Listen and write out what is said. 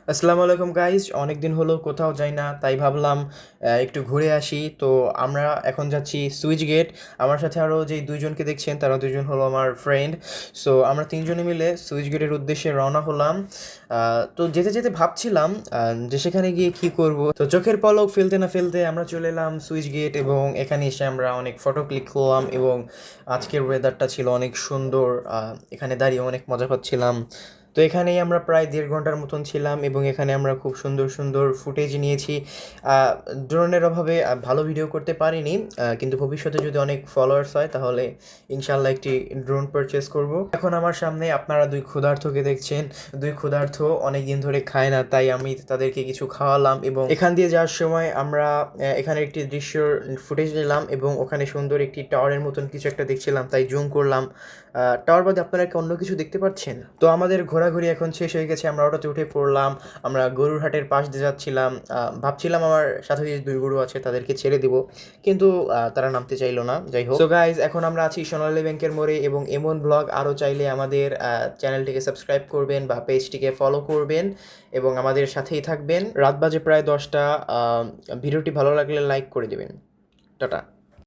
আসসালামু আলাইকুম গাইজ, অনেক দিন হলো কোথাও যাই না, তাই ভাবলাম একটু ঘুরে আসি। তো আমরা এখন যাচ্ছি সুইচ গেট। আমার সাথে আরও যেই দুইজনকে দেখছেন তারা দুইজন হলো আমার ফ্রেন্ড। সো আমরা তিনজনে মিলে সুইচ গেটের উদ্দেশ্যে রওনা হলাম। তো যেতে যেতে ভাবছিলাম যে সেখানে গিয়ে কি করব। তো চোখের পলক ফেলতে না ফেলতে আমরা চলে এলাম সুইচ গেট, এবং এখানে এসে আমরা অনেক ফটো ক্লিক করলাম, এবং আজকের ওয়েদারটা ছিল অনেক সুন্দর। এখানে দাঁড়িয়ে অনেক মজা পাচ্ছিলাম। তো এখানেই আমরা প্রায় 1.5 ঘন্টার মতন ছিলাম, এবং এখানে আমরা খুব সুন্দর সুন্দর ফুটেজ নিয়েছি। ড্রোনের অভাবে ভালো ভিডিও করতে পারিনি, কিন্তু ভবিষ্যতে যদি অনেক ফলোয়ার্স হয় তাহলে ইনশাল্লাহ একটি ড্রোন পারচেস করব। এখন আমার সামনে আপনারা দুই ক্ষুধার্তকে দেখছেন। দুই ক্ষুধার্ত অনেক দিন ধরে খায় না, তাই আমি তাদেরকে কিছু খাওয়ালাম, এবং এখান দিয়ে যাওয়ার সময় আমরা এখানে একটি দৃশ্যর ফুটেজ নিলাম, এবং ওখানে সুন্দর একটি টাওয়ারের মতন কিছু একটা দেখছিলাম, তাই জুম করলাম। টাওয়ার বাদে আপনারা কি অন্য কিছু দেখতে পাচ্ছেন? তো আমাদের ঘোরাঘুরি এখন শেষ হয়ে গেছে, আমরা অটোতে উঠে পড়লাম। আমরা গরুর হাটের পাশ দিয়ে যাচ্ছিলাম। ভাবছিলাম আমার সাথে যে দুই গরু আছে তাদেরকে ছেড়ে দিব, কিন্তু তারা নামতে চাইলো না। যাই হোক, সো গাইজ, এখন আমরা আছি সোনালী ব্যাংকের মোড়ে, এবং এমন ব্লগ আরও চাইলে আমাদের চ্যানেলটিকে সাবস্ক্রাইব করবেন বা পেজটিকে ফলো করবেন, এবং আমাদের সাথেই থাকবেন। রাত বাজে প্রায় 10টা। ভিডিওটি ভালো লাগলে লাইক করে দেবেন। টাটা।